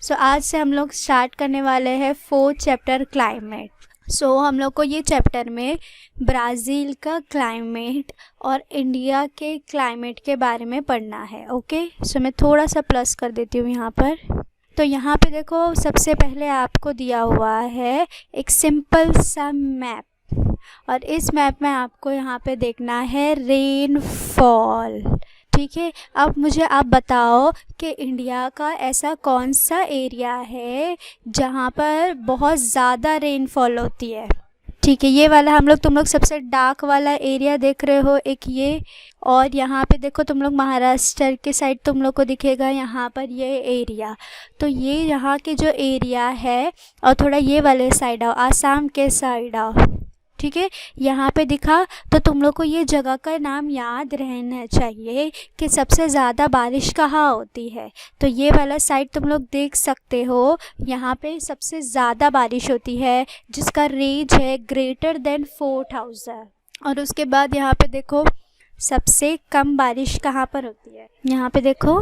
आज से हम लोग स्टार्ट करने वाले हैं 4th चैप्टर क्लाइमेट। हम लोग को ये चैप्टर में ब्राज़ील का क्लाइमेट और इंडिया के क्लाइमेट के बारे में पढ़ना है। ओके, मैं थोड़ा सा प्लस कर देती हूँ यहाँ पर। तो यहाँ पे देखो, सबसे पहले आपको दिया हुआ है एक सिंपल सा मैप, और इस मैप में आपको यहाँ पे देखना है रेनफॉल। ठीक है, अब मुझे आप बताओ कि इंडिया का ऐसा कौन सा एरिया है जहाँ पर बहुत ज़्यादा रेनफॉल होती है। ठीक है, ये वाला तुम लोग सबसे डार्क वाला एरिया देख रहे हो, एक ये, और यहाँ पे देखो तुम लोग महाराष्ट्र के साइड तुम लोग को दिखेगा यहाँ पर ये एरिया। तो ये यहाँ के जो एरिया है, और थोड़ा ये वाले साइड आओ, आसाम के साइड आओ। ठीक है, यहाँ पे दिखा, तो तुम लोग को ये जगह का नाम याद रहना चाहिए कि सबसे ज़्यादा बारिश कहाँ होती है। तो ये वाला साइड तुम लोग देख सकते हो, यहाँ पे सबसे ज़्यादा बारिश होती है जिसका रेंज है ग्रेटर देन 4000। और उसके बाद यहाँ पे देखो सबसे कम बारिश कहाँ पर होती है। यहाँ पे देखो,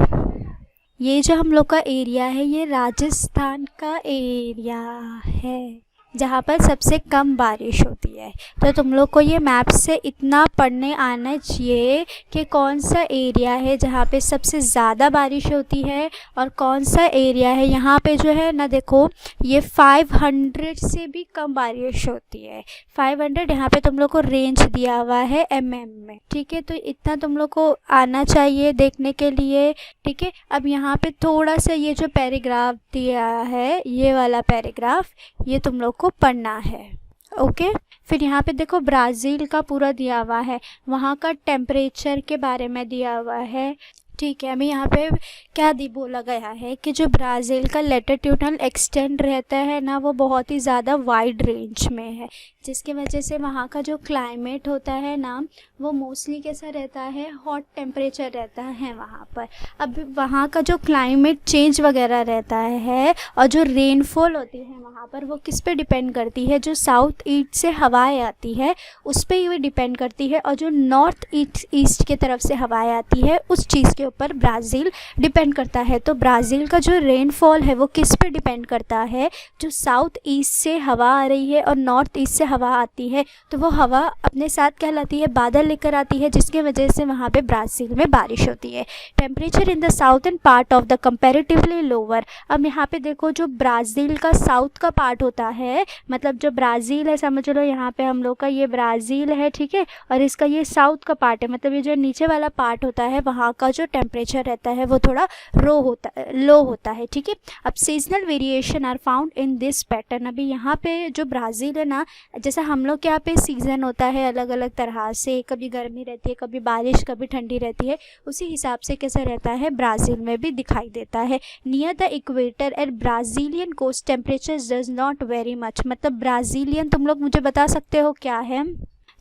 ये जो हम लोग का एरिया है ये राजस्थान का एरिया है जहाँ पर सबसे कम बारिश होती है। तो तुम लोग को ये मैप से इतना पढ़ने आना चाहिए कि कौन सा एरिया है जहाँ पे सबसे ज़्यादा बारिश होती है और कौन सा एरिया है यहाँ पे जो है ना, देखो ये 500 से भी कम बारिश होती है। 500 यहाँ पे तुम लोग को रेंज दिया हुआ है mm में। ठीक है, तो इतना तुम लोग को आना चाहिए देखने के लिए। ठीक है, अब यहाँ पे थोड़ा सा ये जो पैराग्राफ दिया है, ये वाला पैराग्राफ, ये तुम लोग को पढ़ना है। ओके, फिर यहाँ पे देखो ब्राज़ील का पूरा दिया हुआ है, वहाँ का टेम्परेचर के बारे में दिया हुआ है। ठीक है, अभी यहाँ पे क्या बोला गया है कि जो ब्राज़ील का लैटिट्यूडनल एक्सटेंड रहता है ना, वो बहुत ही ज़्यादा वाइड रेंज में है, जिसकी वजह से वहाँ का जो क्लाइमेट होता है ना, वो मोस्टली कैसा रहता है, हॉट टेम्परेचर रहता है वहाँ पर। अब वहाँ का जो क्लाइमेट चेंज वगैरह रहता है और जो रेनफॉल होती है वहाँ पर, वो किस पे डिपेंड करती है, जो साउथ ईस्ट से हवाएं आती है उस पर ये डिपेंड करती है, और जो नॉर्थ ईस्ट की तरफ से हवाएं आती है उस चीज़ के ऊपर ब्राज़ील डिपेंड करता है। तो ब्राज़ील का जो रेनफॉल है वो किस पे डिपेंड करता है, जो साउथ ईस्ट से हवा आ रही है और नॉर्थ ईस्ट से हवा आती है, तो वो हवा अपने साथ कहलाती है बादल लेकर आती है, जिसकी वजह से वहाँ पे ब्राज़ील में बारिश होती है। Temperature in the southern part of the comparatively lower. अब यहाँ पे देखो, जो ब्राज़ील का साउथ का पार्ट होता है, मतलब जो ब्राज़ील है, समझ लो यहाँ पे हम लोग का ये ब्राज़ील है, ठीक है, और इसका ये साउथ का पार्ट है, मतलब ये जो नीचे वाला पार्ट होता है वहाँ का जो टेम्परेचर रहता है वो थोड़ा लो होता है। ठीक है, अब seasonal variation are found in this pattern. अभी यहाँ पे जो ब्राज़ील है ना, जैसा हम लोग के यहाँ पे सीज़न होता है अलग अलग तरह से, कभी गर्मी रहती है, कभी बारिश, कभी ठंडी रहती है, उसी हिसाब से कैसा रहता है ब्राज़ील में भी दिखाई देता है। Near the equator at Brazilian coast temperature does not vary much. मतलब ब्राज़ीलियन तुम लोग मुझे बता सकते हो क्या है।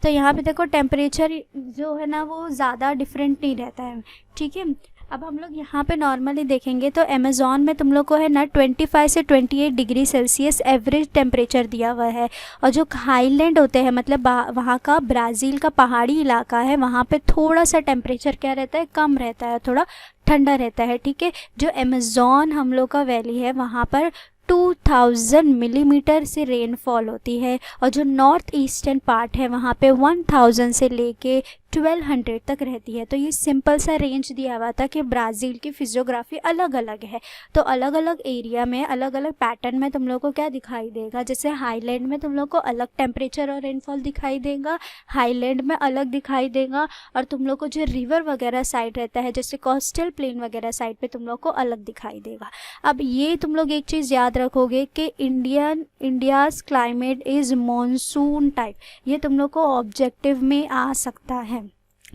तो यहाँ पे देखो टेम्परेचर जो है ना वो ज़्यादा डिफरेंट नहीं रहता है। ठीक है, अब हम लोग यहाँ पे नॉर्मली देखेंगे तो अमेज़ॉन में तुम लोग को है ना 25 से 28 डिग्री सेल्सियस एवरेज टेम्परेचर दिया हुआ है। और जो हाईलैंड होते हैं, मतलब वहाँ का ब्राज़ील का पहाड़ी इलाका है, वहाँ पे थोड़ा सा टेम्परेचर क्या रहता है, कम रहता है, थोड़ा ठंडा रहता है। ठीक है, जो अमेज़ॉन हम लोग का वैली है वहाँ पर 2000 मिलीमीटर से रेनफॉल होती है, और जो नॉर्थ ईस्टर्न पार्ट है वहाँ पे 1000 से लेके 1200 तक रहती है। तो ये सिंपल सा रेंज दिया हुआ था कि ब्राज़ील की फिजियोग्राफी अलग अलग है, तो अलग अलग एरिया में अलग अलग पैटर्न में तुम लोग को क्या दिखाई देगा। जैसे हाईलैंड में तुम लोग को अलग टेम्परेचर और रेनफॉल दिखाई देगा, हाईलैंड में अलग दिखाई देगा, और तुम लोग को जो रिवर वगैरह साइड रहता है, जैसे कोस्टल प्लेन वगैरह साइड पे तुम लोग को अलग दिखाई देगा। अब ये तुम लोग एक चीज़ याद रखोगे कि India's climate is monsoon type. ये तुम लोग को ऑब्जेक्टिव में आ सकता है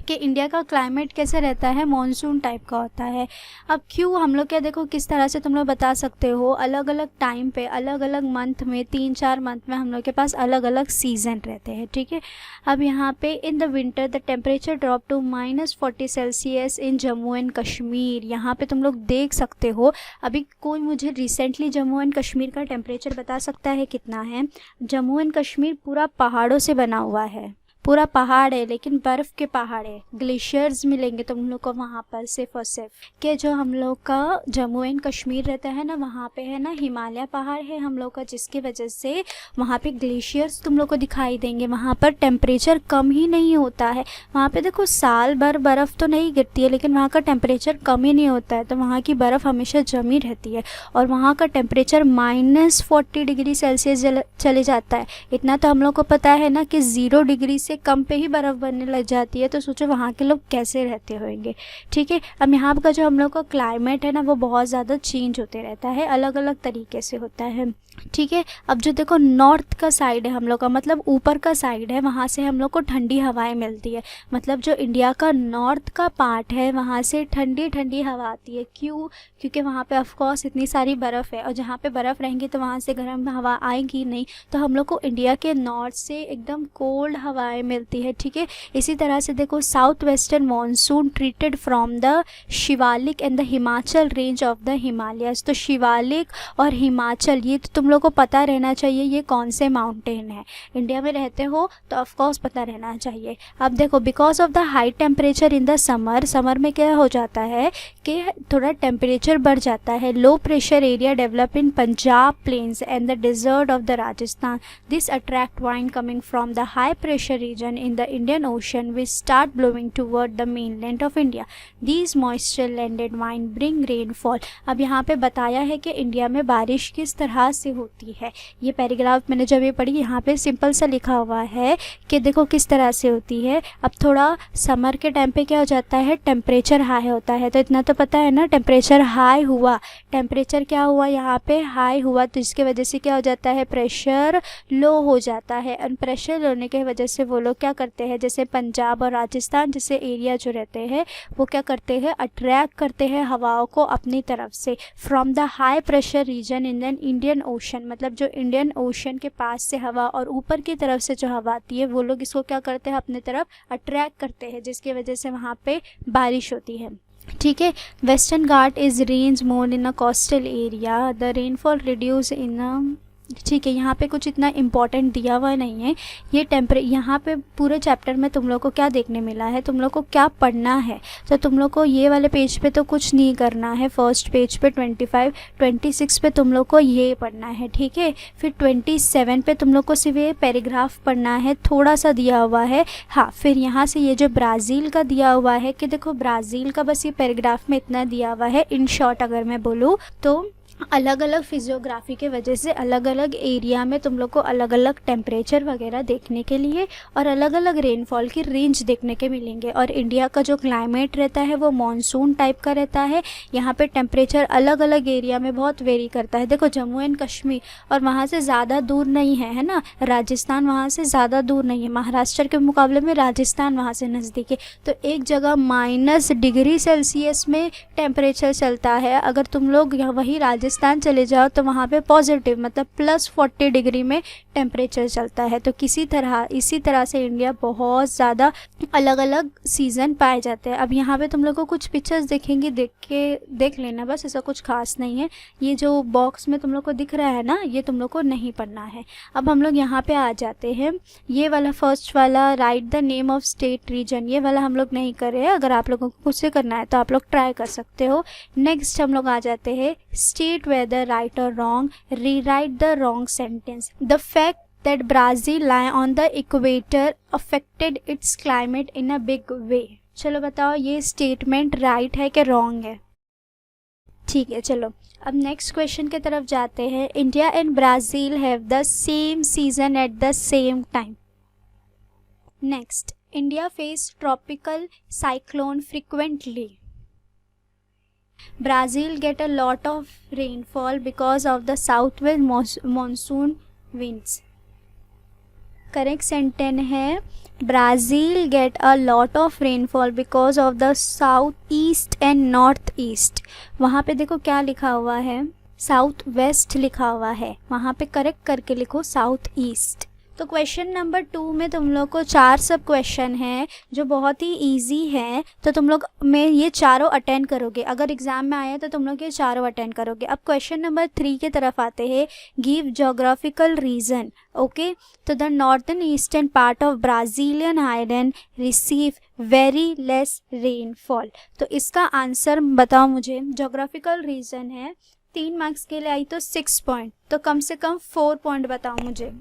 कि इंडिया का क्लाइमेट कैसे रहता है, मॉनसून टाइप का होता है। अब क्यों हम लोग क्या, देखो किस तरह से तुम लोग बता सकते हो, अलग अलग टाइम पे, अलग अलग मंथ में, 3-4 मंथ में हम लोग के पास अलग अलग सीज़न रहते हैं। ठीक है, अब यहाँ पे in the winter the temperature drop to -40 Celsius in Jammu and Kashmir. यहाँ पे तुम लोग देख सकते हो, अभी कोई मुझे रिसेंटली जम्मू एंड कश्मीर का टेम्परेचर बता सकता है कितना है। जम्मू एंड कश्मीर पूरा पहाड़ों से बना हुआ है, पूरा पहाड़ है लेकिन बर्फ़ के पहाड़ है, ग्लेशियर्स मिलेंगे तुम लोग को वहाँ पर सिर्फ और सिर्फ। कि जो हम लोग का जम्मू एंड कश्मीर रहता है ना, वहाँ पे है ना हिमालय पहाड़ है हम लोग का, जिसकी वजह से वहाँ पे ग्लेशियर्स तुम लोग को दिखाई देंगे। वहाँ पर टेम्परेचर कम ही नहीं होता है, वहाँ पे देखो साल भर बर्फ़ तो नहीं गिरती है लेकिन वहाँ का टेम्परेचर कम ही नहीं होता है, तो वहाँ की बर्फ़ हमेशा जमी रहती है और वहाँ का टेम्परेचर -40 डिग्री सेल्सियस चले जाता है। इतना तो हम लोग को पता है ना कि 0 डिग्री से कम पे ही बर्फ़ बनने लग जाती है, तो सोचो वहाँ के लोग कैसे रहते होंगे। ठीक है, अब यहाँ का जो हम लोग का क्लाइमेट है ना वो बहुत ज़्यादा चेंज होते रहता है, अलग अलग तरीके से होता है। ठीक है, अब जो देखो नॉर्थ का साइड है हम लोग का, मतलब ऊपर का साइड है, वहाँ से हम लोग को ठंडी हवाएं मिलती है। मतलब जो इंडिया का नॉर्थ का पार्ट है वहाँ से ठंडी ठंडी हवा आती है। क्यों? क्योंकि वहाँ पे ऑफ कोर्स इतनी सारी बर्फ़ है और जहाँ पे बर्फ़ रहेंगी तो वहाँ से गर्म हवा आएगी नहीं, तो हम लोग को इंडिया के नॉर्थ से एकदम कोल्ड हवाएं मिलती है। ठीक है, इसी तरह से देखो south western monsoon treated from the Shivalik and the Himachal range of the Himalayas. तो शिवालिक और हिमाचल ये तो तुम लोग को पता रहना चाहिए ये कौन से माउंटेन है। इंडिया में रहते हो तो ऑफ कोर्स पता रहना चाहिए। अब देखो because of the high temperature in the summer में क्या हो जाता है कि थोड़ा टेम्परेचर बढ़ जाता है। Low pressure area develop in Punjab plains and the desert of the Rajasthan. This attract wind coming from the high pressure region in the Indian ocean which start blowing toward the mainland of India. These moisture landed wind bring rainfall. अब यहाँ पे बताया है कि India में बारिश किस तरह से होती है। ये पैराग्राफ मैंने जब ये पढ़ी यहाँ पे सिंपल सा लिखा हुआ है कि देखो किस तरह से होती है। अब थोड़ा समर के टाइम पे क्या हो जाता है, टेम्परेचर हाई होता है, तो इतना तो पता है ना, टेम्परेचर हाई हुआ, टेम्परेचर क्या हुआ यहाँ पे हाई हुआ, तो इसके वजह से क्या हो जाता है, प्रेशर लो हो जाता है। और प्रेशर होने की वजह से वो लोग क्या करते हैं, जैसे पंजाब और राजस्थान जैसे एरिया जो रहते हैं वो क्या करते हैं, अट्रैक्ट करते हैं हवाओं को अपनी तरफ से from the high pressure region in the Indian ocean. मतलब जो इंडियन ओशन के पास से हवा और ऊपर की तरफ से जो हवा आती है वो लोग इसको क्या करते हैं, अपनी तरफ अट्रैक्ट करते हैं, जिसकी वजह से वहाँ पे बारिश होती है। ठीक है, western Ghat is range more in a coastal area, the rainfall reduce in a. ठीक है, यहाँ पे कुछ इतना इम्पोर्टेंट दिया हुआ नहीं है। ये यहाँ पे पूरे चैप्टर में तुम लोग को क्या देखने मिला है, तुम लोग को क्या पढ़ना है, तो तुम लोग को ये वाले पेज पे तो कुछ नहीं करना है। फर्स्ट पेज पे 25, 26 पे तुम लोग को ये पढ़ना है। ठीक है, फिर 27 पे तुम लोग को सिर्फ ये पैराग्राफ पढ़ना है, थोड़ा सा दिया हुआ है। हाँ, फिर यहाँ से ये जो ब्राज़ील का दिया हुआ है कि देखो ब्राज़ील का बस ये पैराग्राफ में इतना दिया हुआ है। इन शॉर्ट अगर मैं बोलूँ तो अलग अलग फिजियोग्राफी के वजह से अलग अलग एरिया में तुम लोग को अलग अलग टेम्परेचर वगैरह देखने के लिए और अलग अलग रेनफॉल की रेंज देखने के मिलेंगे। और इंडिया का जो क्लाइमेट रहता है वो मॉनसून टाइप का रहता है। यहाँ पे टेम्परेचर अलग अलग एरिया में बहुत वेरी करता है। देखो जम्मू एंड कश्मीर और वहाँ से ज़्यादा दूर नहीं है ना, राजस्थान वहाँ से ज़्यादा दूर नहीं है, महाराष्ट्र के मुकाबले में राजस्थान वहाँ से नज़दीक है। तो एक जगह -डिग्री सेल्सियस में टेम्परेचर चलता है, अगर तुम लोग वही राजस्थान चले जाओ तो वहाँ पे पॉजिटिव मतलब +40 डिग्री में टेम्परेचर चलता है। तो इसी तरह से इंडिया बहुत ज़्यादा अलग अलग सीज़न पाए जाते हैं। अब यहाँ पे तुम लोग को कुछ पिक्चर्स दिखेंगी, देख लेना बस, ऐसा कुछ खास नहीं है। ये जो बॉक्स में तुम लोग को दिख रहा है ना, ये तुम लोग को नहीं पढ़ना है। अब हम लोग यहाँ पे आ जाते हैं, ये वाला फर्स्ट वाला write the name of state region, ये वाला हम लोग नहीं कर रहे हैं। अगर आप लोगों को कुछ से करना है तो आप लोग ट्राई कर सकते हो। नेक्स्ट हम लोग आ जाते हैं state whether right or wrong, rewrite the wrong sentence. The fact that Brazil lie on the equator affected its climate in a big way. चलो बताओ ये स्टेटमेंट राइट है कि रॉन्ग है। ठीक है, चलो अब नेक्स्ट क्वेश्चन की तरफ जाते हैं। India and Brazil have the same season at the same time. Next, India face tropical cyclone frequently. Brazil get a lot of rainfall because of the southwest monsoon winds. Correct sentence है Brazil get a lot of rainfall because of the south east and north east. वहाँ पे देखो क्या लिखा हुआ है, south west लिखा हुआ है, वहाँ पे करेक्ट करके लिखो साउथ ईस्ट। तो क्वेश्चन नंबर 2 में तुम लोग को 4 सब क्वेश्चन हैं जो बहुत ही इजी हैं, तो तुम लोग में ये चारों अटेंड करोगे। अगर एग्जाम में आया तो तुम लोग ये चारों अटेंड करोगे। अब क्वेश्चन नंबर 3 की तरफ आते हैं। Give geographical region. ओके, तो the northern eastern part of Brazilian island receive very less rainfall. तो इसका आंसर बताओ मुझे। जोग्राफिकल रीजन है, 3 मार्क्स के लिए आई तो 6 पॉइंट, तो कम से कम 4 पॉइंट बताओ मुझे।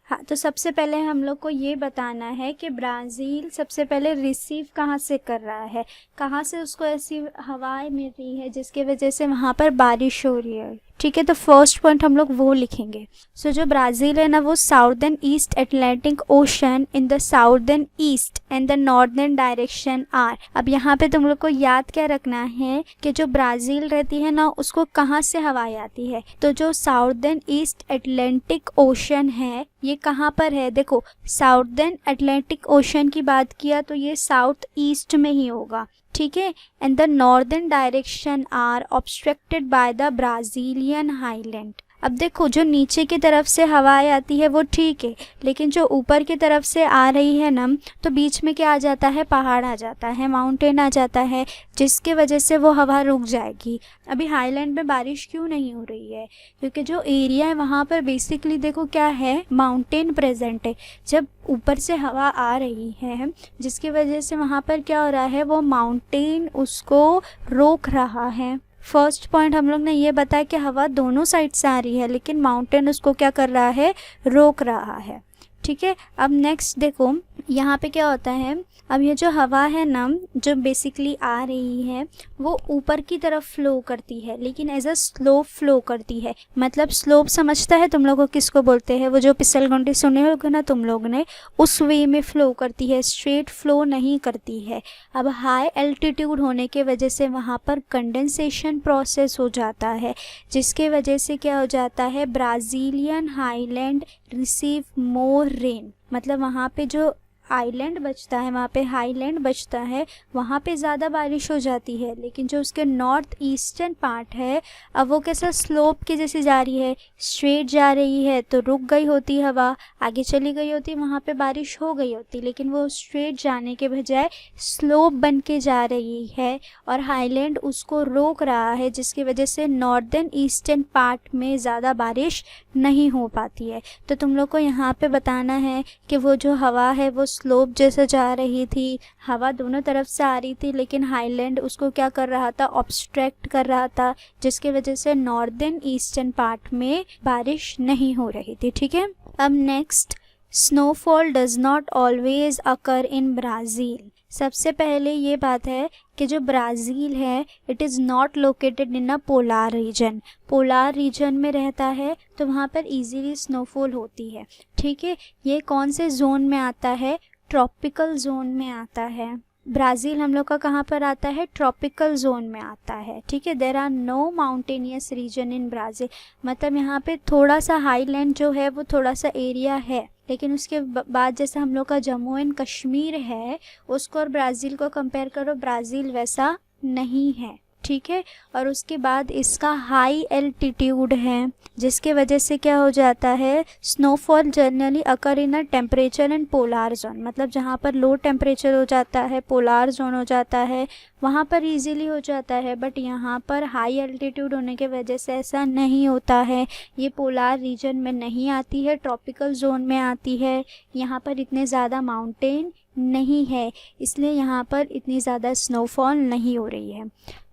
हाँ, तो सबसे पहले हम लोग को ये बताना है कि ब्राज़ील सबसे पहले रिसीव कहाँ से कर रहा है, कहाँ से उसको ऐसी हवाएं मिल रही है जिसकी वजह से वहाँ पर बारिश हो रही है। ठीक है, तो फर्स्ट पॉइंट हम लोग वो लिखेंगे। सो जो ब्राज़ील है ना, वो southern east Atlantic ocean in the southern east and the northern direction are. अब यहाँ पे तुम लोग को याद क्या रखना है कि जो ब्राज़ील रहती है ना, उसको कहाँ से हवाएं आती है। तो जो साउदर्न ईस्ट अटलांटिक ओशन है ये कहाँ पर है, देखो साउदर्न अटलांटिक ओशन की बात किया तो ये साउथ ईस्ट में ही होगा। ठीक है, and the northern direction are obstructed by the Brazilian highland. अब देखो जो नीचे की तरफ से हवाएं आती है वो ठीक है, लेकिन जो ऊपर की तरफ से आ रही है ना, तो बीच में क्या आ जाता है, पहाड़ आ जाता है, माउंटेन आ जाता है, जिसके वजह से वो हवा रुक जाएगी। अभी हाईलैंड में बारिश क्यों नहीं हो रही है, क्योंकि जो एरिया है वहाँ पर बेसिकली देखो क्या है, माउंटेन प्रेजेंट है। जब ऊपर से हवा आ रही है जिसकी वजह से वहाँ पर क्या हो रहा है, वो माउंटेन उसको रोक रहा है। फर्स्ट पॉइंट हम लोग ने ये बताया कि हवा दोनों साइड से आ रही है, लेकिन माउंटेन उसको क्या कर रहा है, रोक रहा है। ठीक है, अब नेक्स्ट देखो यहाँ पे क्या होता है। अब ये जो हवा है ना, जो बेसिकली आ रही है वो ऊपर की तरफ फ्लो करती है, लेकिन एज अ स्लोप फ्लो करती है। मतलब स्लोप समझता है तुम लोगों को किसको बोलते हैं, वो जो फिसलगुंडी सुने होगे ना तुम लोग ने, उस वे में फ्लो करती है, स्ट्रेट फ्लो नहीं करती है। अब हाई एल्टीट्यूड होने के वजह से वहाँ पर कंडेंसेशन प्रोसेस हो जाता है, जिसके वजह से क्या हो जाता है, ब्राज़ीलियन हाईलैंड रिसीव मोर रेन। मतलब वहाँ पे जो आइलैंड बचता है, वहाँ पे हाईलैंड बचता है, वहाँ पे ज़्यादा बारिश हो जाती है। लेकिन जो उसके नॉर्थ ईस्टर्न पार्ट है, अब वो कैसा स्लोप के जैसे जा रही है, स्ट्रेट जा रही है, तो रुक गई होती हवा, आगे चली गई होती, वहाँ पे बारिश हो गई होती। लेकिन वो स्ट्रेट जाने के बजाय स्लोप बन के जा रही है और हाईलैंड उसको रोक रहा है, जिसकी वजह से नॉर्दर्न ईस्टर्न पार्ट में ज़्यादा बारिश नहीं हो पाती है। तो तुम लोग को यहाँ पे बताना है कि वो जो हवा है वो स्लोप जैसे जा रही थी, हवा दोनों तरफ से आ रही थी, लेकिन हाईलैंड उसको क्या कर रहा था, ऑब्स्ट्रैक्ट कर रहा था, जिसकी वजह से नॉर्दर्न ईस्टर्न पार्ट में बारिश नहीं हो रही थी। ठीक है, अब next, snowfall does not always occur in Brazil. सबसे पहले ये बात है कि जो ब्राज़ील है it is not located in a polar reason. Polar reason में रहता है तो वहाँ पर इजीली स्नोफॉल होती है। ठीक है, ये कौन से जोन में आता है, ट्रॉपिकल जोन में आता है। ब्राज़ील हम लोग का कहाँ पर आता है, ट्रॉपिकल जोन में आता है। ठीक है, there are no mountainous region in Brazil. मतलब यहाँ पे थोड़ा सा हाईलैंड जो है वो थोड़ा सा एरिया है, लेकिन उसके बाद जैसे हम लोग का जम्मू एंड कश्मीर है, उसको और ब्राज़ील को कंपेयर करो, ब्राज़ील वैसा नहीं है। ठीक है, और उसके बाद इसका हाई एल्टीट्यूड है, जिसके वजह से क्या हो जाता है, snowfall generally occur in a temperature and polar zone. मतलब जहाँ पर लो टेम्परेचर हो जाता है, पोलार जोन हो जाता है, वहाँ पर इजीली हो जाता है। बट यहाँ पर हाई एल्टीट्यूड होने के वजह से ऐसा नहीं होता है। ये पोलार रीजन में नहीं आती है, ट्रॉपिकल जोन में आती है। यहाँ पर इतने ज़्यादा माउंटेन नहीं है, इसलिए यहाँ पर इतनी ज़्यादा स्नोफॉल नहीं हो रही है।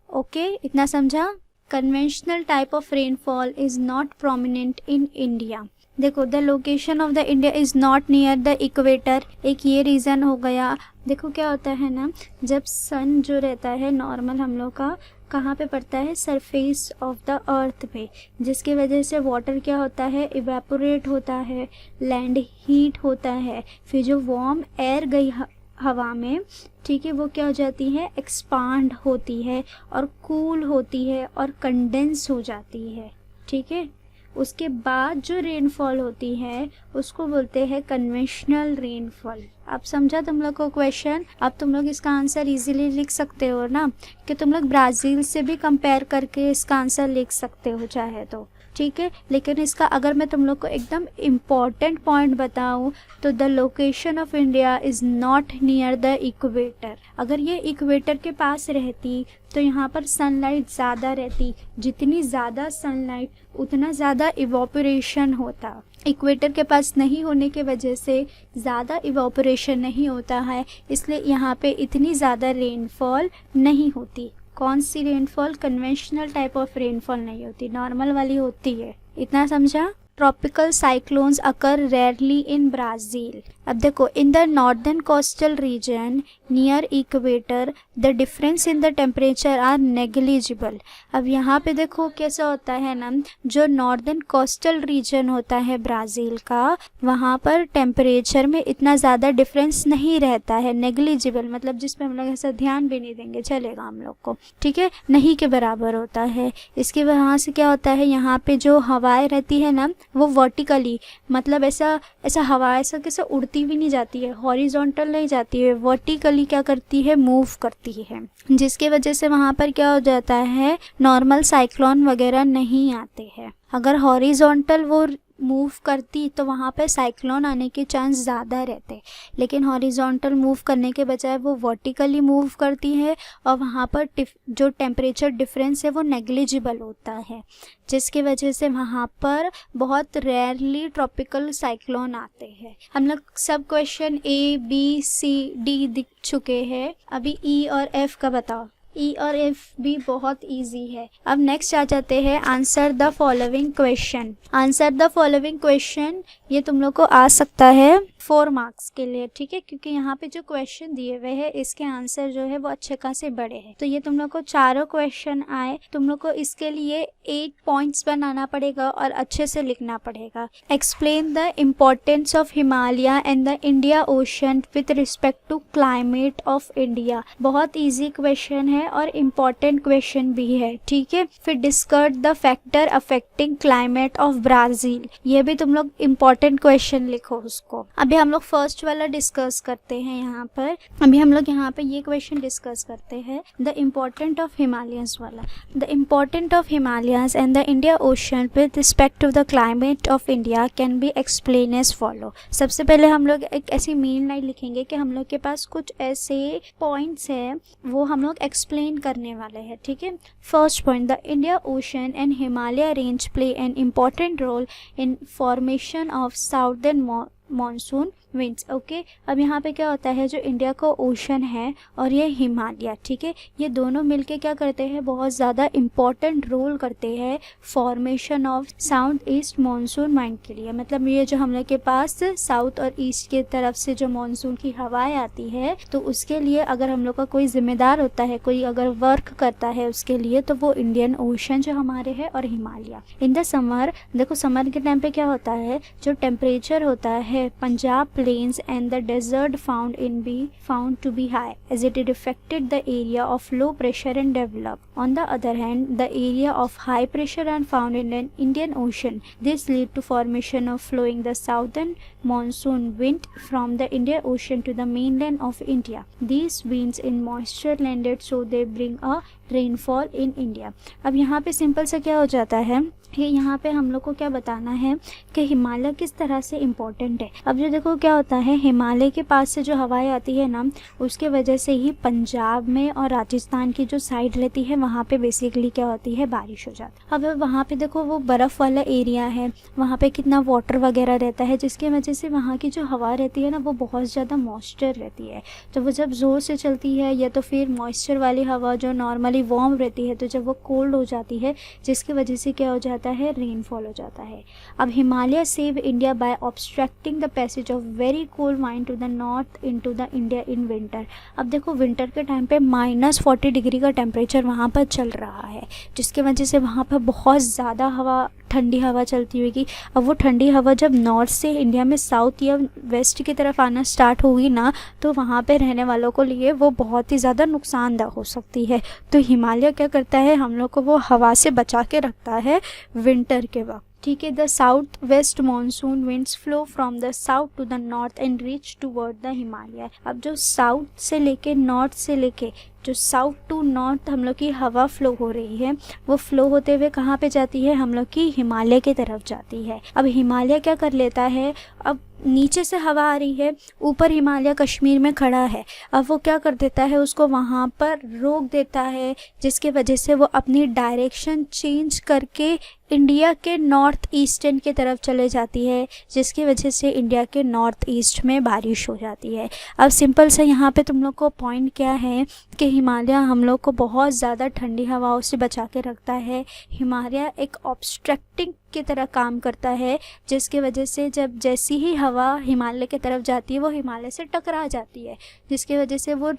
ओके, इतना समझा। Conventional type of rainfall is not prominent in India. देखो, the location of the India is not near the equator, एक ये रीज़न हो गया। देखो क्या होता है ना, जब सन जो रहता है नॉर्मल हम लोग का कहाँ पे पड़ता है, सरफेस ऑफ द अर्थ पे, जिसकी वजह से वाटर क्या होता है, इवेपोरेट होता है, लैंड हीट होता है, फिर जो वार्म एयर गई हवा में, ठीक है, वो क्या हो जाती है, एक्सपांड होती है और कूल होती है और कंडेंस हो जाती है। ठीक है, उसके बाद जो रेनफॉल होती है उसको बोलते हैं कन्वेंशनल रेनफॉल। अब समझा तुम लोग को क्वेश्चन। अब तुम लोग इसका आंसर इजीली लिख सकते हो ना, कि तुम लोग ब्राज़ील से भी कंपेयर करके इसका आंसर लिख सकते हो चाहे तो, ठीक है। लेकिन इसका अगर मैं तुम लोग को एकदम इम्पॉर्टेंट पॉइंट बताऊं तो the location of India is not near the equator. अगर ये इक्वेटर के पास रहती तो यहाँ पर सनलाइट ज़्यादा रहती, जितनी ज़्यादा सनलाइट उतना ज़्यादा इवोपरेशन होता। इक्वेटर के पास नहीं होने के वजह से ज़्यादा इवोपरेशन नहीं होता है, इसलिए यहाँ पे इतनी ज़्यादा रेनफॉल नहीं होती। कौन सी rainfall? Conventional type of rainfall नहीं होती, नॉर्मल वाली होती है। इतना समझा? Tropical cyclones occur rarely in Brazil. अब देखो, in the northern coastal region near equator the difference in the temperature are negligible. अब यहाँ पे देखो कैसा होता है ना, जो नॉर्दर्न कोस्टल रीजन होता है ब्राज़ील का, वहाँ पर टेम्परेचर में इतना ज़्यादा डिफरेंस नहीं रहता है। नेग्लिजिबल मतलब जिसमें हम लोग ऐसा ध्यान भी नहीं देंगे चलेगा हम लोग को, ठीक है, नहीं के बराबर होता है। इसकी वजह से क्या होता है, यहाँ पे जो हवाएं रहती है ना वो वर्टिकली, मतलब ऐसा हवा ऐसा कैसे उड़ती भी नहीं जाती है, हॉरिजॉन्टल नहीं जाती है, वर्टिकली क्या करती है, मूव करती है, जिसके वजह से वहाँ पर क्या हो जाता है, नॉर्मल साइक्लोन वगैरह नहीं आते हैं। अगर हॉरिजॉन्टल वो मूव करती तो वहाँ पे साइक्लोन आने के चांस ज़्यादा रहते, लेकिन हॉरिजॉन्टल मूव करने के बजाय वो वर्टिकली मूव करती है और वहाँ पर जो टेम्परेचर डिफरेंस है वो नेग्लिजिबल होता है, जिसकी वजह से वहाँ पर बहुत रेयरली ट्रॉपिकल साइक्लोन आते हैं। हम लोग सब question A, B, C, D दिख चुके हैं, अभी E और F का बताओ। E और F भी बहुत इजी है। अब नेक्स्ट आ जाते हैं answer the following question. Answer the following question ये तुम लोग को आ सकता है 4 मार्क्स के लिए, ठीक है, क्योंकि यहाँ पे जो क्वेश्चन दिए हुए हैं इसके आंसर जो है वो अच्छे खासे बड़े हैं। तो ये तुम लोग को चारों क्वेश्चन आए, तुम लोग को इसके लिए 8 पॉइंट्स बनाना पड़ेगा और अच्छे से लिखना पड़ेगा। Explain the importance of Himalaya and the India ocean with respect to climate of India. बहुत ईजी क्वेश्चन है और इम्पॉर्टेंट क्वेश्चन भी है, ठीक है। फिर discuss the factor affecting climate of Brazil, ये भी तुम लोग इम्पॉर्टेंट क्वेश्चन लिखो उसको। अभी हम लोग फर्स्ट वाला डिस्कस करते हैं यहाँ पर। अभी हम लोग यहाँ पे ये क्वेश्चन डिस्कस करते हैं, द इम्पोर्टेंट ऑफ हिमालयंस वाला। The important of Himalayans and the India ocean with respect to the climate of India can be explain as follow. सबसे पहले हम लोग एक ऐसी मेन लाइन लिखेंगे कि हम लोग के पास कुछ ऐसे पॉइंट्स हैं वो हम लोग एक्सप्लेन करने वाले हैं, ठीक है। First point, the India ocean and Himalaya range play an important role in formation of southern monsoon winds. Okay, अब यहाँ पे क्या होता है, जो इंडिया का ओशन है और ये हिमालय, ठीक है, ये दोनों मिलके क्या करते हैं, बहुत ज़्यादा इम्पॉर्टेंट रोल करते हैं formation of south east monsoon wind के लिए। मतलब ये जो हम लोग के पास साउथ और ईस्ट की तरफ से जो मॉनसून की हवाएं आती है, तो उसके लिए अगर हम लोग का कोई जिम्मेदार होता है, कोई अगर वर्क करता है उसके लिए, तो वो इंडियन ओशन जो हमारे है और हिमालय। इन द समर, देखो समर के टाइम पे क्या होता है, जो टेम्परेचर होता है Punjab plains and the desert found to be high, as it affected the area of low pressure and developed. On the other hand, the area of high pressure and found in the Indian Ocean. This lead to formation of flowing the southern monsoon wind from the Indian Ocean to the mainland of India. These winds in moisture landed, so they bring a rainfall in India. अब यहाँ पे simple सा क्या हो जाता है कि यहाँ पे हम लोग को क्या बताना है कि हिमालय किस तरह से इम्पोर्टेंट है। अब जो देखो क्या होता है, हिमालय के पास से जो हवाएं आती है ना, उसके वजह से ही पंजाब में और राजस्थान की जो साइड रहती है वहाँ पे बेसिकली क्या होती है, बारिश हो जाती है। अब वहाँ पे देखो वो बर्फ़ वाला एरिया है, वहाँ पे कितना वाटर वगैरह रहता है, जिसकी वजह से वहाँ की जो हवा रहती है ना वो बहुत ज़्यादा मॉइस्चर रहती है। तो वो जब ज़ोर से चलती है या तो फिर मॉइस्चर वाली हवा जो नॉर्मली वार्म रहती है, तो जब वो कोल्ड हो जाती है, जिसकी वजह से क्या हो जाता है, रेनफॉल हो जाता है। अब Himalaya save India by obstructing the passage of very cold wind to the north into the India in winter. अब देखो विंटर के टाइम पे -40 डिग्री का टेम्परेचर वहाँ पर चल रहा है, जिसकी वजह से वहाँ पर बहुत ज़्यादा हवा, ठंडी हवा चलती होगी। अब वो ठंडी हवा जब नॉर्थ से इंडिया में साउथ या वेस्ट की तरफ आना स्टार्ट होगी ना, तो वहाँ पे रहने वालों को लिए वो बहुत ही ज़्यादा नुकसानदायक हो सकती है। तो हिमालय क्या करता है, हम लोग को वो हवा से बचा के रखता है विंटर के वक्त। ठीक है। The south west monsoon winds flow from the south to the north and reach toward the Himalaya. अब जो साउथ से लेके नॉर्थ से लेके जो साउथ टू नॉर्थ हम लोग की हवा फ्लो हो रही है, वो फ्लो होते हुए कहाँ पे जाती है, हम लोग की हिमालय की तरफ जाती है। अब हिमालय क्या कर लेता है, अब नीचे से हवा आ रही है, ऊपर हिमालय कश्मीर में खड़ा है, अब वो क्या कर देता है, उसको वहाँ पर रोक देता है, जिसकी वजह से वो अपनी डायरेक्शन चेंज करके इंडिया के नॉर्थ ईस्टर्न की तरफ चले जाती है, जिसकी वजह से इंडिया के नॉर्थ ईस्ट में बारिश हो जाती है। अब सिंपल से यहाँ पे तुम लोग को पॉइंट क्या है कि हिमालय हम लोग को बहुत ज़्यादा ठंडी हवाओं से बचा के रखता है। हिमालय एक ऑब्स्ट्रक्टिंग की तरह काम करता है, जिसकी वजह से जब जैसी ही हवा हिमालय की तरफ जाती है वो हिमालय से टकरा जाती है, जिसकी वजह से वो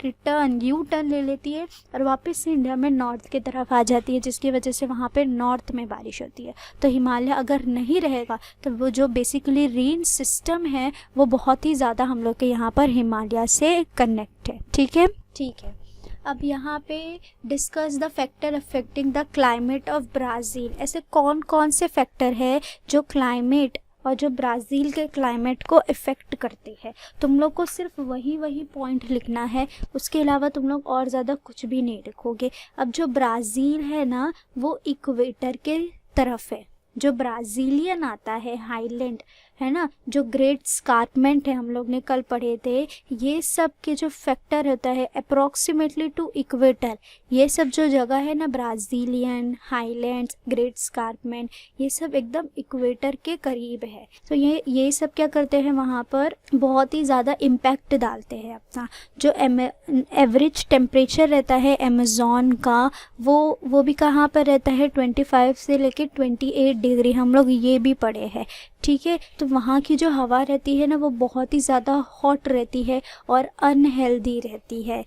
यू टर्न ले लेती है और वापस से इंडिया में नॉर्थ की तरफ आ जाती है, जिसकी वजह से वहाँ पे नॉर्थ में बारिश होती है। तो हिमालय अगर नहीं रहेगा तो वो जो बेसिकली रेन सिस्टम है वो बहुत ही ज़्यादा हम लोग के यहाँ पर हिमालय से कनेक्ट है। ठीक है, ठीक है। अब यहाँ पे discuss the factor affecting the climate of Brazil. ऐसे कौन कौन से फैक्टर है जो क्लाइमेट और जो ब्राज़ील के क्लाइमेट को इफ़ेक्ट करते हैं। तुम लोग को सिर्फ वही पॉइंट लिखना है, उसके अलावा तुम लोग और ज़्यादा कुछ भी नहीं लिखोगे। अब जो ब्राज़ील है ना वो इक्वेटर के तरफ है। जो ब्राज़ीलियन आता है हाईलैंड है ना, जो ग्रेट स्कार्पमेंट है हम लोग ने कल पढ़े थे, ये सब के जो फैक्टर होता है अप्रोक्सीमेटली टू इक्वेटर, ये सब जो जगह है ना ब्राज़ीलियन, हाईलैंड्स, ग्रेट स्कार्पमेंट, ये सब एकदम इक्वेटर के करीब है। तो ये सब क्या करते हैं, वहाँ पर बहुत ही ज़्यादा इम्पैक्ट डालते हैं अपना। जो एवरेज टेम्परेचर रहता है अमेज़न का, वो भी कहाँ पर रहता है 25 से लेके 28 डिग्री, हम लोग ये भी पढ़े हैं। ठीक है, तो वहाँ की जो हवा रहती है ना वो बहुत ही ज़्यादा हॉट रहती है और अनहेल्दी रहती है।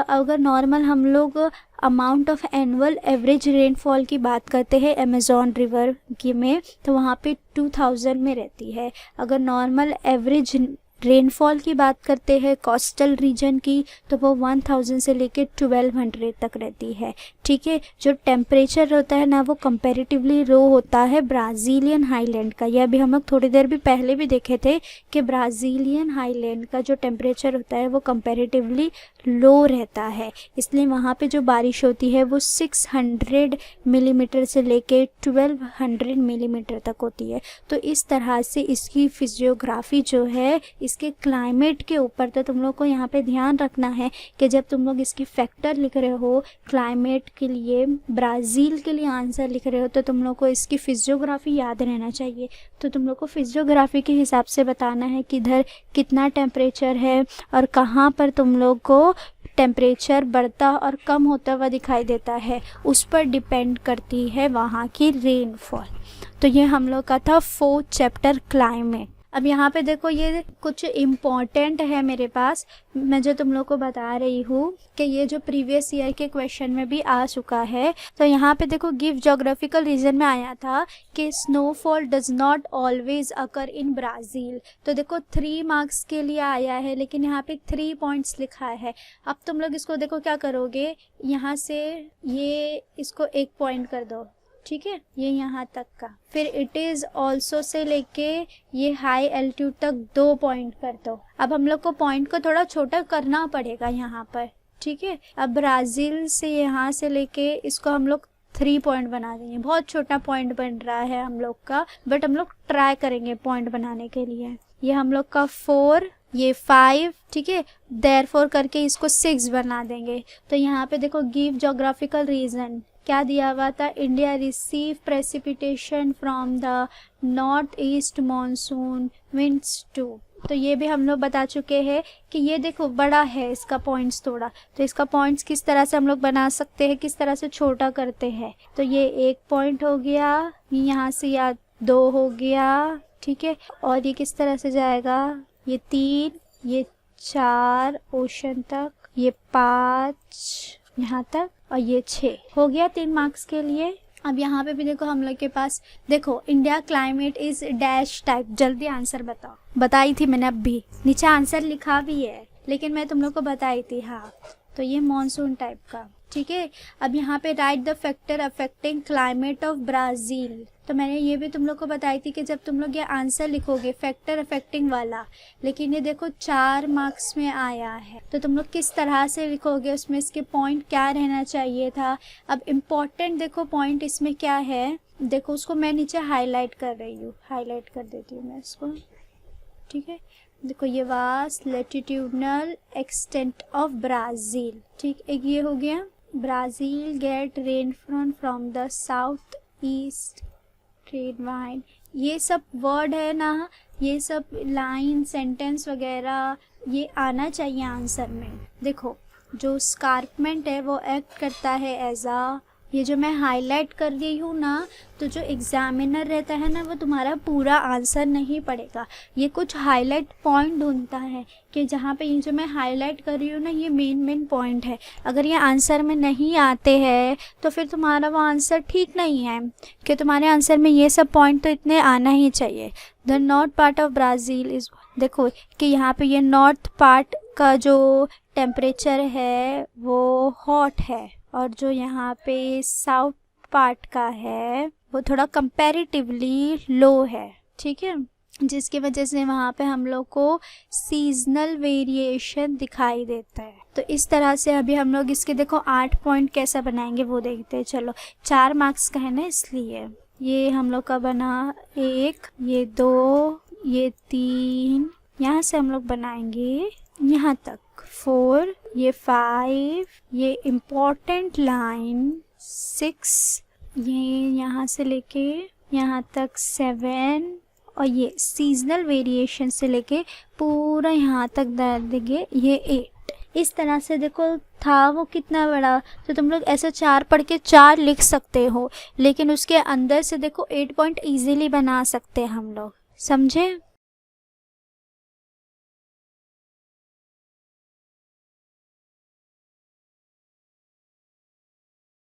अगर नॉर्मल हम लोग amount of annual average rainfall की बात करते हैं अमेज़न रिवर की में, तो वहाँ पे 2000 में रहती है। अगर नॉर्मल एवरेज रेनफॉल की बात करते हैं कोस्टल रीजन की, तो वो 1000 से लेके 1200 तक रहती है। ठीक है, जो टेम्परेचर होता है ना वो कंपैरेटिवली लो होता है ब्राज़ीलियन हाईलैंड का। यह भी हम लोग थोड़ी देर भी पहले भी देखे थे कि ब्राज़ीलियन हाईलैंड का जो टेम्परेचर होता है वो कंपैरेटिवली लो रहता है, इसलिए वहाँ पे जो बारिश होती है वो 600 मिलीमीटर से लेके 1200 मिलीमीटर तक होती है। तो इस तरह से इसकी फिजियोग्राफी जो है, इसके क्लाइमेट के ऊपर, तो तुम लोग को यहाँ पे ध्यान रखना है कि जब तुम लोग इसकी फैक्टर लिख रहे हो क्लाइमेट के लिए, ब्राज़ील के लिए आंसर लिख रहे हो, तो तुम लोग को इसकी फिजियोग्राफी याद रहना चाहिए। तो तुम लोग को फिजियोग्राफी के हिसाब से बताना है कि इधर कितना टेम्परेचर है और कहाँ पर तुम लोग को टेम्परेचर बढ़ता और कम होता हुआ दिखाई देता है, उस पर डिपेंड करती है वहाँ की रेनफॉल। तो ये हम लोग का था 4th चैप्टर क्लाइमेट। अब यहाँ पे देखो ये कुछ इम्पॉर्टेंट है मेरे पास, मैं जो तुम लोग को बता रही हूँ कि ये जो प्रीवियस ईयर के क्वेश्चन में भी आ चुका है। तो यहाँ पे देखो गिव ज्योग्राफिकल रीजन में आया था कि snowfall does not always occur in Brazil. तो देखो 3 मार्क्स के लिए आया है, लेकिन यहाँ पे 3 पॉइंट्स लिखा है। अब तुम लोग इसको देखो क्या करोगे, यहाँ से ये इसको 1 पॉइंट कर दो, ठीक है, ये यहाँ तक का। फिर इट इज़ ऑल्सो से लेके ये हाई एल्टीट्यूड तक 2 पॉइंट कर दो। अब हम लोग को पॉइंट को थोड़ा छोटा करना पड़ेगा यहाँ पर, ठीक है। अब ब्राज़ील से यहाँ से लेके इसको हम लोग 3 पॉइंट बना देंगे। बहुत छोटा पॉइंट बन रहा है हम लोग का, बट हम लोग ट्राई करेंगे पॉइंट बनाने के लिए। ये हम लोग का 4, ये 5, ठीक है, देयरफॉर करके इसको 6 बना देंगे। तो यहाँ पे देखो गिव ज्योग्राफिकल रीजन क्या दिया हुआ था, India receive precipitation from the north east monsoon winds too. तो ये भी हम लोग बता चुके हैं कि ये देखो बड़ा है इसका पॉइंट्स थोड़ा, तो इसका पॉइंट्स किस तरह से हम लोग बना सकते हैं, किस तरह से छोटा करते हैं। तो ये 1 पॉइंट हो गया, यहाँ से या 2 हो गया, ठीक है, और ये किस तरह से जाएगा, ये 3, ये 4 ओशन तक, ये 5 यहाँ तक, और ये 6 हो गया 3 मार्क्स के लिए। अब यहाँ पे भी देखो हम लोग के पास देखो India climate is dash type. जल्दी आंसर बताओ, बताई थी मैंने, अब भी नीचे आंसर लिखा भी है, लेकिन मैं तुम लोग को बताई थी। हाँ, तो ये मॉनसून टाइप का, ठीक है। अब यहाँ पे right the factor affecting climate of Brazil. तो मैंने ये भी तुम लोग को बताई थी कि जब तुम लोग ये आंसर लिखोगे फैक्टर अफेक्टिंग वाला, लेकिन ये देखो 4 मार्क्स में आया है, तो तुम लोग किस तरह से लिखोगे, उसमें इसके पॉइंट क्या रहना चाहिए था। अब इम्पॉर्टेंट देखो पॉइंट इसमें क्या है, देखो उसको मैं नीचे हाईलाइट कर रही हूँ, हाईलाइट कर देती हूँ मैं इसको, ठीक है। देखो ये vast latitudinal extent of Brazil, ठीक, एक ये हो गया। Brazil get rainfall from the south east trade wind, ये सब वर्ड है ना, ये सब लाइन सेंटेंस वगैरह ये आना चाहिए आंसर में। देखो जो स्कार्पमेंट है वो एक्ट करता है एज आ, ये जो मैं हाईलाइट कर रही हूँ ना, तो जो एग्जामिनर रहता है ना वो तुम्हारा पूरा आंसर नहीं पढ़ेगा, ये कुछ हाईलाइट पॉइंट ढूंढता है कि जहाँ पे ये जो मैं हाईलाइट कर रही हूँ ना ये मेन पॉइंट है। अगर ये आंसर में नहीं आते हैं तो फिर तुम्हारा वो आंसर ठीक नहीं है, कि तुम्हारे आंसर में ये सब पॉइंट तो इतने आना ही चाहिए। The north part of Brazil is, देखो कि यहाँ पे ये नॉर्थ पार्ट का जो टेम्परेचर है वो हॉट है, और जो यहाँ पे साउथ पार्ट का है वो थोड़ा कंपैरेटिवली लो है, ठीक है, जिसकी वजह से वहाँ पे हम लोग को सीजनल वेरिएशन दिखाई देता है। तो इस तरह से अभी हम लोग इसके देखो 8 पॉइंट कैसा बनाएंगे वो देखते हैं। चलो 4 मार्क्स का है ना, इसलिए ये हम लोग का बना 1, ये 2, ये 3, यहाँ से हम लोग बनाएंगे यहाँ तक 4, ये 5, ये इम्पोर्टेंट लाइन 6, ये यहाँ से लेके यहाँ तक 7, और ये सीजनल वेरिएशन से लेके पूरा यहाँ तक डाल देंगे ये 8। इस तरह से देखो था वो कितना बड़ा, तो तुम लोग ऐसे 4 पढ़ के 4 लिख सकते हो, लेकिन उसके अंदर से देखो 8 पॉइंट ईजीली बना सकते हैं हम लोग, समझे।